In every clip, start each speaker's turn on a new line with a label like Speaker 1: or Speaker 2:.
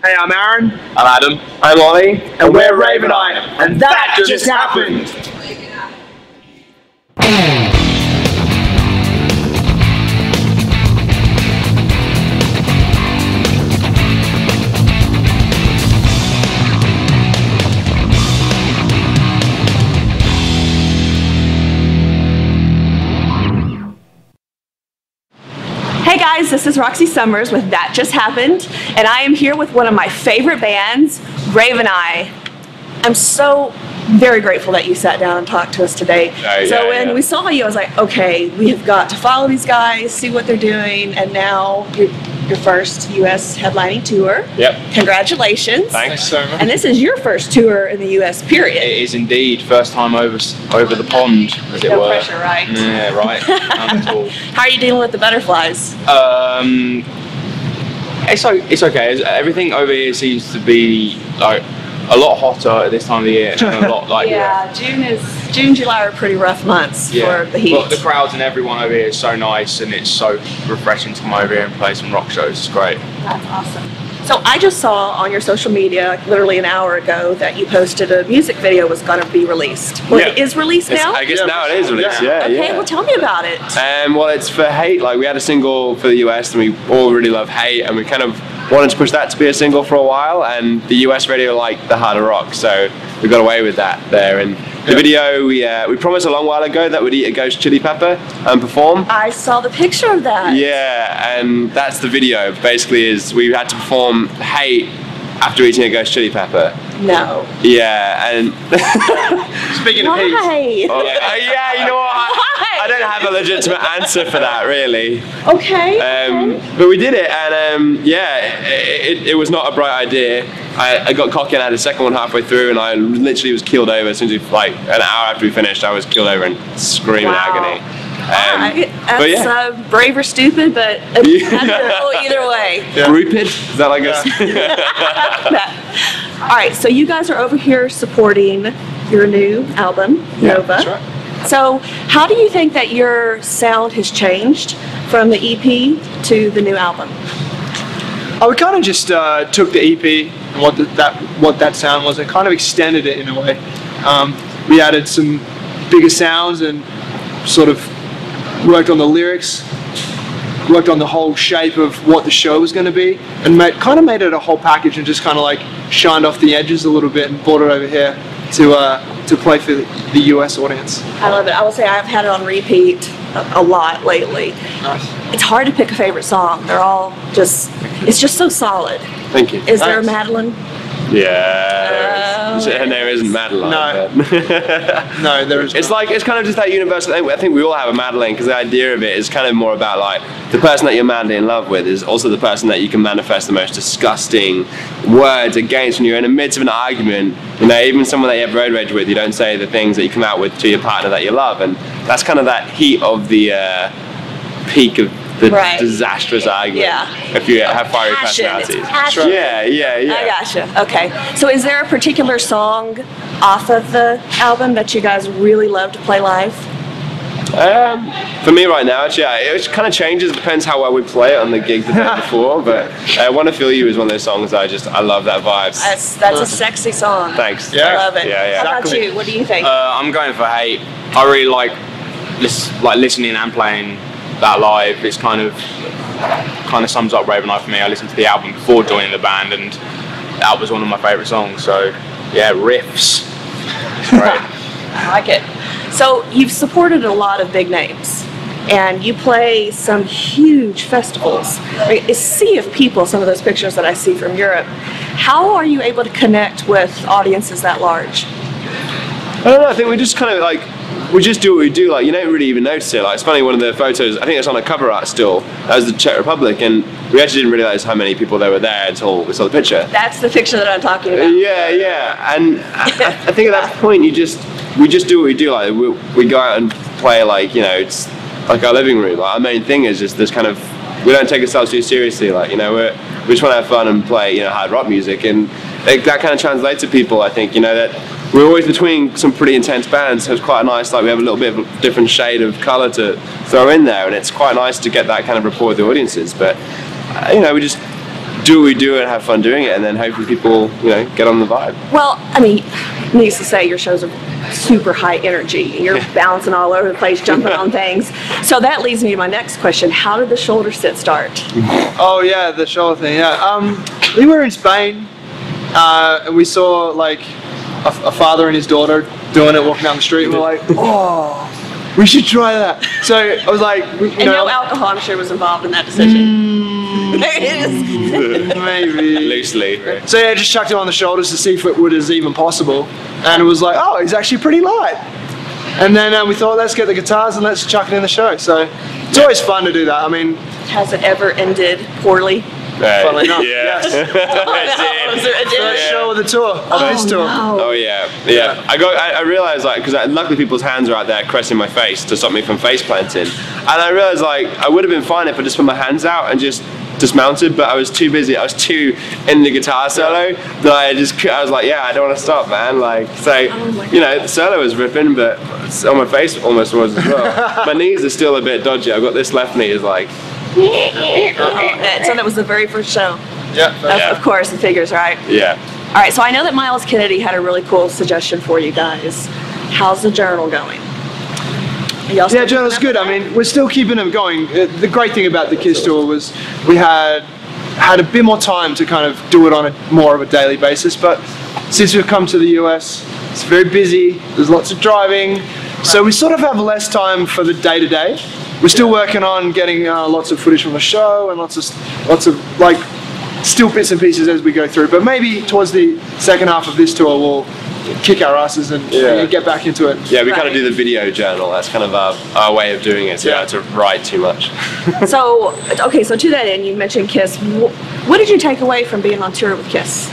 Speaker 1: Hey, I'm Aaron.
Speaker 2: I'm Adam.
Speaker 3: I'm Oli.
Speaker 1: And we're RavenEye. And that just happened.
Speaker 4: Hey guys, this is Roxy Summers with That Just Happened, and I am here with one of my favorite bands, RavenEye. I'm so very grateful that you sat down and talked to us today. When we saw you, I was like, okay, we have got to follow these guys, see what they're doing, and now your first U.S. headlining tour.
Speaker 2: Yep.
Speaker 4: Congratulations.
Speaker 2: Thanks so much.
Speaker 4: And this is your first tour in the U.S., period.
Speaker 2: It is indeed. First time over the pond, as it were.
Speaker 4: No pressure, right?
Speaker 2: Yeah, right. None at all.
Speaker 4: How are you dealing with the butterflies?
Speaker 2: It's okay. Everything over here seems to be like a lot hotter at this time of the year. And a lot like
Speaker 4: June, July are pretty rough months for the heat.
Speaker 2: But the crowds and everyone over here is so nice, and it's so refreshing to come over here and play some rock shows. It's great.
Speaker 4: That's awesome. So I just saw on your social media, like literally an hour ago, that you posted a music video was going to be released. Well, it is released now?
Speaker 3: I guess now it is released,
Speaker 4: Okay, well tell me about it.
Speaker 3: Well, it's for Hate. Like, we had a single for the US, and we all really love Hate, and we kind of wanted to push that to be a single for a while, and the US radio liked the harder rock, so we got away with that there. And the video, we promised a long while ago that we'd eat a ghost chili pepper and perform.
Speaker 4: I saw the picture of that.
Speaker 3: Yeah, and that's the video. Basically, is we had to perform Hate after eating a ghost chili pepper.
Speaker 4: No.
Speaker 3: Yeah, and
Speaker 1: speaking of hate.
Speaker 3: Yeah, you know what? I don't have a legitimate answer for that, really.
Speaker 4: Okay.
Speaker 3: But we did it, and it was not a bright idea. I got cocky and I had a second one halfway through, and I literally was keeled over as soon as like an hour after we finished. I was keeled over and screaming agony.
Speaker 4: That's brave or stupid, but either way.
Speaker 3: Rupid? Is that like
Speaker 4: All right, so you guys are over here supporting your new album, Nova.
Speaker 3: That's right.
Speaker 4: So how do you think that your sound has changed from the EP to the new album?
Speaker 1: We kind of just took the EP and what that sound was and kind of extended it in a way. We added some bigger sounds and sort of worked on the lyrics, worked on the whole shape of what the show was going to be, and kind of made it a whole package and just kind of like shined off the edges a little bit and brought it over here to play for the US audience.
Speaker 4: I love it. I will say I've had it on repeat a lot lately.
Speaker 1: Nice.
Speaker 4: It's hard to pick a favorite song. They're all it's just so solid.
Speaker 3: Thank you.
Speaker 4: Is there a Madeline?
Speaker 3: Yeah, her name isn't Madeline.
Speaker 1: No, no, there is.
Speaker 3: It's like it's kind of just that universal thing. I think we all have a Madeline, because the idea of it is kind of more about like the person that you're madly in love with is also the person that you can manifest the most disgusting words against when you're in the midst of an argument. You know, even someone that you have road rage with, you don't say the things that you come out with to your partner that you love, and that's kind of that heat of the peak of the disastrous argument.
Speaker 4: Yeah.
Speaker 3: If you have fiery
Speaker 4: personalities.
Speaker 3: Passion. Yeah.
Speaker 4: I gotcha. Okay. So is there a particular song off of the album that you guys really love to play live?
Speaker 3: For me right now, it kind of changes. It depends how well we play it on the gig the day before. But "Wanna Feel You" is one of those songs I love that vibes.
Speaker 4: That's a sexy song.
Speaker 3: Thanks.
Speaker 4: I love it.
Speaker 3: Yeah.
Speaker 4: How about you? What do you think?
Speaker 2: I'm going for Hate. I really like listening and playing that live. It's kind of sums up RavenEye for me. I listened to the album before joining the band, and that was one of my favourite songs. So yeah, riffs. It's great.
Speaker 4: I like it. So you've supported a lot of big names, and you play some huge festivals. A sea of people, some of those pictures that I see from Europe. How are you able to connect with audiences that large?
Speaker 3: I don't know, I think we just kind of we just do what we do, like you don't really even notice it. Like it's funny, one of the photos, I think it's on a cover art still, that was the Czech Republic, and we actually didn't realise how many people there were there until we saw the picture.
Speaker 4: That's the picture that I'm talking about.
Speaker 3: Yeah, and I think at that point we just do what we do. Like we go out and play, like, you know, it's like our living room. Like our main thing is just this kind of, we don't take ourselves too seriously. Like, you know, we just want to have fun and play, you know, hard rock music, and that kind of translates to people. I think, you know, that we're always between some pretty intense bands, so it's quite nice. Like we have a little bit of a different shade of colour to throw in there, and it's quite nice to get that kind of rapport with the audiences. But you know, we just do what we do and have fun doing it, and then hopefully people, get on the vibe.
Speaker 4: Well, I mean, needless to say, your shows are super high energy. You're bouncing all over the place, jumping on things. So that leads me to my next question. How did the shoulder sit start?
Speaker 1: Oh yeah, the shoulder thing. Yeah. We were in Spain, and we saw like a father and his daughter doing it, walking down the street, and we're like, oh, we should try that. So I was like,
Speaker 4: no alcohol, I'm sure, was involved in that decision.
Speaker 1: Maybe.
Speaker 3: Loosely.
Speaker 1: So yeah, just chucked him on the shoulders to see if it was even possible, and it was like, oh, he's actually pretty light. And then we thought, let's get the guitars and let's chuck it in the show. So it's always fun to do that. I mean,
Speaker 4: has it ever ended poorly?
Speaker 1: Funnily enough,
Speaker 3: yeah.
Speaker 1: yes. First show of the tour, of this tour.
Speaker 4: No.
Speaker 3: Oh yeah. I realized because luckily people's hands are out there caressing my face to stop me from face planting, and I realized I would have been fine if I just put my hands out and just dismounted, but I was too busy. I was too in the guitar solo that I was like, yeah, I don't want to stop, man. The solo was ripping, but on my face almost was as well. My knees are still a bit dodgy. I've got this left knee is like.
Speaker 4: So that was the very first show.
Speaker 1: Yeah.
Speaker 4: Of course, the figures, right?
Speaker 3: Yeah.
Speaker 4: All right, so I know that Miles Kennedy had a really cool suggestion for you guys. How's the journal going?
Speaker 1: Yeah, journal's good. I mean, we're still keeping them going. The great thing about the Kiss tour was we had a bit more time to kind of do it on more of a daily basis, but since we've come to the US, it's very busy, there's lots of driving, so we sort of have less time for the day-to-day. We're still working on getting lots of footage from the show and lots of like still bits and pieces as we go through. But maybe towards the second half of this tour, we'll kick our asses and get back into it.
Speaker 3: Yeah, we kind of do the video journal. That's kind of our way of doing it. So you don't have to write too much.
Speaker 4: So to that end, you mentioned Kiss. What did you take away from being on tour with Kiss?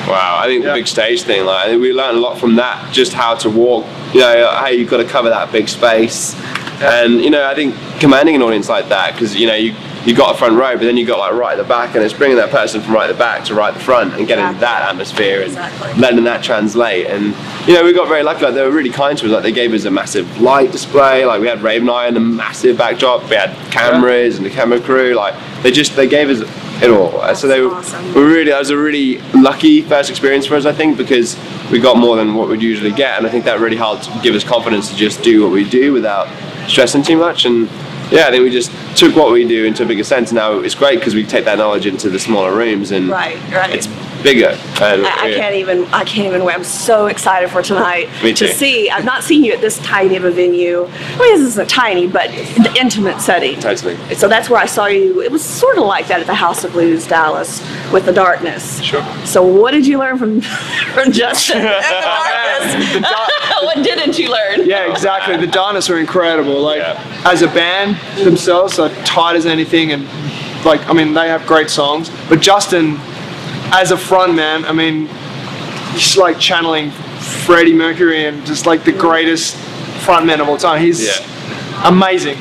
Speaker 3: Wow, I think the big stage thing, I think we learned a lot from that. Just how to walk. How you've got to cover that big space. And I think commanding an audience like that, because you got a front row, but then you got right at the back, and it's bringing that person from right at the back to right at the front and getting that atmosphere and letting that translate. And we got very lucky. They were really kind to us. They gave us a massive light display. We had RavenEye and a massive backdrop. We had cameras and the camera crew. They gave us it all. So that was a really lucky first experience for us, I think, because we got more than what we'd usually get, and I think that really helped give us confidence to just do what we do without stressing too much. And I think we just took what we do into a bigger sense. Now it's great because we take that knowledge into the smaller rooms, and it's bigger. And,
Speaker 4: I can't even wait. I'm so excited for tonight to see. I've not seen you at this tiny of a venue. I mean, this isn't tiny, but the intimate setting.
Speaker 3: Totally.
Speaker 4: So that's where I saw you. It was sort of like that at the House of Blues, Dallas, with the darkness.
Speaker 1: Sure.
Speaker 4: So what did you learn from Justin and the darkness? What didn't you learn?
Speaker 1: Yeah, exactly. The Darkness were incredible. As a band themselves, are tight as anything, and they have great songs. But Justin, as a front man, I mean, he's channeling Freddie Mercury and just the greatest front man of all time. He's amazing.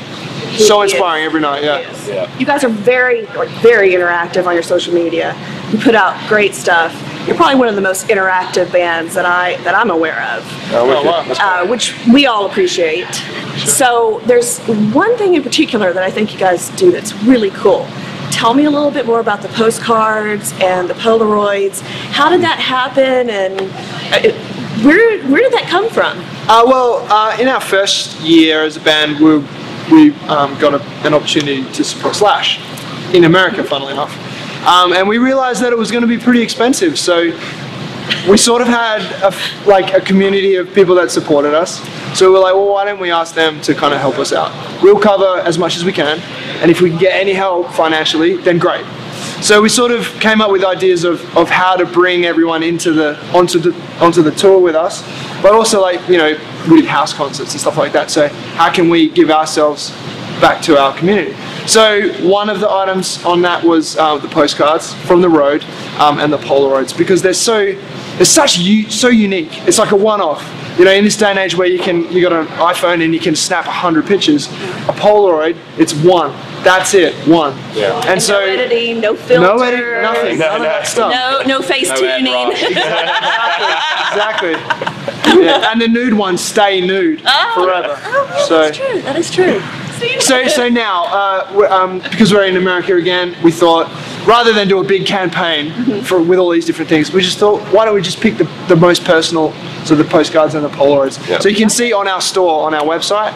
Speaker 1: So inspiring every night. Yeah.
Speaker 4: You guys are very interactive on your social media. You put out great stuff. You're probably one of the most interactive bands that I'm aware of, which we all appreciate. Sure. So there's one thing in particular that I think you guys do that's really cool. Tell me a little bit more about the postcards and the Polaroids. How did that happen, and where did that come from?
Speaker 1: In our first year as a band, we got an opportunity to support Slash in America, funnily enough. And we realized that it was going to be pretty expensive, so we sort of had a community of people that supported us. So we were like, well, why don't we ask them to kind of help us out? We'll cover as much as we can, and if we can get any help financially, then great. So we sort of came up with ideas of how to bring everyone onto the tour with us, but also we did house concerts and stuff like that. So how can we give ourselves back to our community? So one of the items on that was the postcards from the road and the Polaroids, because they're so unique. It's like a one-off. In this day and age where you got an iPhone and you can snap 100 pictures, a Polaroid, it's one. That's it, one.
Speaker 3: Yeah.
Speaker 1: And so
Speaker 4: no editing, no filter,
Speaker 1: no editing, nothing, none of that stuff.
Speaker 4: No face tuning.
Speaker 1: Exactly. Yeah. And the nude ones stay nude forever.
Speaker 4: That is true.
Speaker 1: So now, because we're in America again, we thought rather than do a big campaign with all these different things, we just thought, why don't we just pick the most personal, so the postcards and the Polaroids.
Speaker 3: Yeah.
Speaker 1: So you can see on our store, on our website,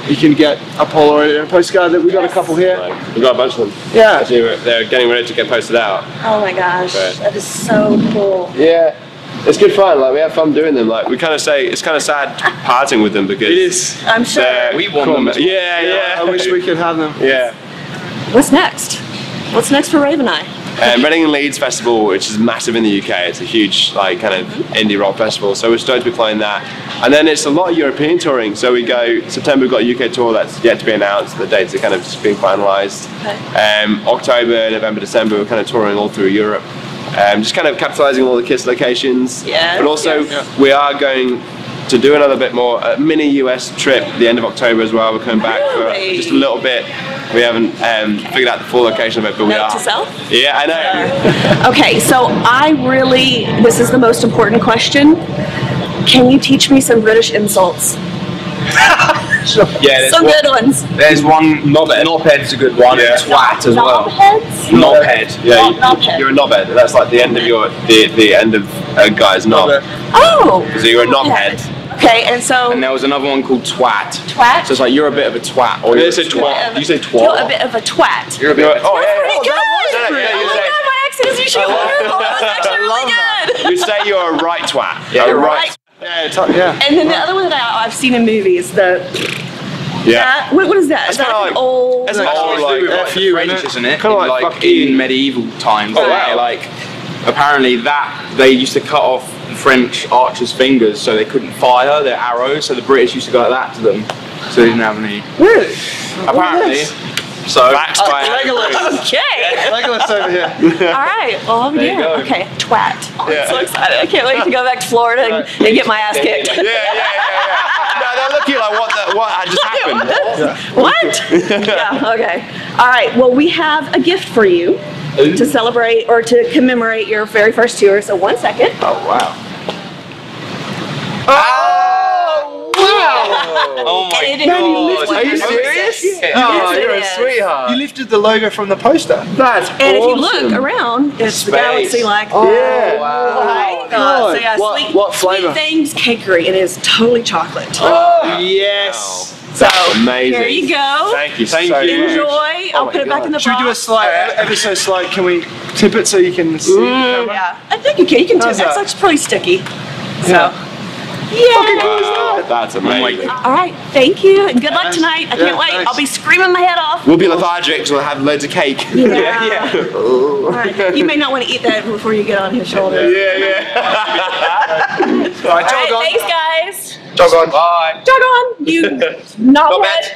Speaker 1: you can get a Polaroid and a postcard. That we got a couple here.
Speaker 3: We got a bunch of them.
Speaker 1: Yeah.
Speaker 3: Actually, they're getting ready to get posted out.
Speaker 4: Oh my gosh,
Speaker 3: Right.
Speaker 4: that is so cool.
Speaker 3: Yeah. It's good fun. Like we have fun doing them. Like we kind of say it's kind of sad parting with them because
Speaker 1: It is.
Speaker 4: I'm sure.
Speaker 2: We want them as well.
Speaker 3: Yeah.
Speaker 1: I wish we could have them.
Speaker 3: Yeah.
Speaker 4: What's next? What's next for RavenEye?
Speaker 3: Reading and Leeds Festival, which is massive in the UK. It's a huge, like, kind of indie rock festival. So we're stoked to be playing that. And then it's a lot of European touring. So we go September. We've got a UK tour that's yet to be announced. The dates are kind of just being finalised.
Speaker 4: Okay.
Speaker 3: October, November, December, we're kind of touring all through Europe. Just kind of capitalising on all the KISS locations.
Speaker 4: Yes,
Speaker 3: But also,
Speaker 4: yes.
Speaker 3: we are going to do another bit more, a mini US trip at the end of October as well. We're coming back
Speaker 4: Really?
Speaker 3: for just a little bit. We haven't figured out the full location of it, but we
Speaker 4: Note
Speaker 3: are.
Speaker 4: to self?
Speaker 3: Yeah, I know.
Speaker 4: Okay, so this is the most important question. Can you teach me some British insults?
Speaker 2: Yeah, there's
Speaker 4: Some
Speaker 2: one,
Speaker 4: good ones.
Speaker 2: there's one. Knobhead's a good one.
Speaker 3: Yeah.
Speaker 2: Twat as well.
Speaker 4: Knobheads?
Speaker 2: Knobhead.
Speaker 3: Yeah,
Speaker 4: Knobhead.
Speaker 3: you're a knobhead. That's like the end of the end of a guy's knob.
Speaker 4: Oh.
Speaker 3: So you're a knobhead.
Speaker 4: Okay, and so
Speaker 2: And there was another one called twat.
Speaker 4: twat.
Speaker 2: So it's like you're a bit of a twat. Or
Speaker 3: You
Speaker 2: you're
Speaker 3: say
Speaker 2: a
Speaker 3: twat. You say twat.
Speaker 4: You're a bit of a twat.
Speaker 2: You're a bit.
Speaker 3: Oh yeah.
Speaker 4: Pretty good.
Speaker 3: that was- yeah,
Speaker 4: Oh
Speaker 3: you
Speaker 4: my
Speaker 3: say-
Speaker 4: god, my accent is usually horrible. That was actually really good.
Speaker 3: You say you're a right twat.
Speaker 2: Yeah,
Speaker 3: a
Speaker 4: Right.
Speaker 1: Yeah.
Speaker 4: And then the other one that I've seen in movies,
Speaker 3: Yeah.
Speaker 4: what is that? Is that
Speaker 3: kinda
Speaker 4: like an
Speaker 3: like-
Speaker 4: old?
Speaker 3: that's
Speaker 2: It's
Speaker 3: like-
Speaker 2: all
Speaker 3: Oh,
Speaker 2: to
Speaker 3: like
Speaker 2: do with
Speaker 1: F
Speaker 2: like the
Speaker 1: you,
Speaker 2: French,
Speaker 1: isn't it?
Speaker 2: isn't it?
Speaker 3: Kinda
Speaker 2: In,
Speaker 3: like
Speaker 2: like
Speaker 3: fucking-
Speaker 2: in medieval times.
Speaker 3: Oh,
Speaker 2: where,
Speaker 3: wow.
Speaker 2: Like apparently they used to cut off French archers' fingers so they couldn't fire their arrows. So the British used to go like that to them, so they didn't have any.
Speaker 1: Really?
Speaker 2: Apparently. So
Speaker 3: Facts by
Speaker 1: Legolas.
Speaker 4: Okay.
Speaker 1: Legolas over here.
Speaker 4: All right. Well, I'll be
Speaker 2: There you
Speaker 4: there.
Speaker 2: go.
Speaker 4: Okay. Twat. Oh, I'm
Speaker 3: Yeah.
Speaker 4: so excited. I can't wait to go back to Florida and get my ass kicked.
Speaker 3: Yeah. No, they're looking like what just happened.
Speaker 4: What? Yeah, okay. All right, well, we have a gift for you to celebrate or to commemorate your very first tour. So 1 second.
Speaker 3: Oh wow.
Speaker 2: Oh my
Speaker 4: And it
Speaker 2: god!
Speaker 4: is-
Speaker 3: Are you serious?
Speaker 4: Yes,
Speaker 3: Oh,
Speaker 4: it
Speaker 3: you're a
Speaker 4: is.
Speaker 3: sweetheart.
Speaker 1: You lifted the logo from the poster.
Speaker 3: That's
Speaker 4: And if you look around, it's the galaxy like,
Speaker 3: Yeah.
Speaker 4: right?
Speaker 1: God.
Speaker 4: So yeah,
Speaker 1: What flavor?
Speaker 4: Sweet Things Cakery. It is totally chocolate.
Speaker 1: Yes.
Speaker 3: That's amazing.
Speaker 4: Here you go.
Speaker 3: Thank you.
Speaker 2: Thank
Speaker 3: so
Speaker 2: you.
Speaker 3: much.
Speaker 4: Enjoy. I'll
Speaker 3: my
Speaker 4: put it back
Speaker 3: God.
Speaker 4: in the
Speaker 1: Should we do a
Speaker 4: box.
Speaker 1: slide, ever so slight? Can we tip it so you can see? the camera?
Speaker 4: Yeah, I think you can. You can tip.
Speaker 1: How's
Speaker 4: It's
Speaker 1: that?
Speaker 4: actually pretty sticky. So,
Speaker 1: Yeah.
Speaker 4: yeah.
Speaker 3: Wow, that's amazing.
Speaker 4: All right, thank you, and good luck
Speaker 1: Thanks.
Speaker 4: tonight. I
Speaker 1: Yeah,
Speaker 4: can't wait.
Speaker 1: thanks.
Speaker 4: I'll be screaming my head off.
Speaker 3: We'll be lethargic, so we'll have loads of cake.
Speaker 4: Yeah. All right. You may not want to eat that before you get on his shoulder.
Speaker 3: Yeah.
Speaker 1: All right,
Speaker 4: All right,
Speaker 1: jog on.
Speaker 4: thanks, guys.
Speaker 3: Jog on. Bye.
Speaker 4: Jog on, you knobhead.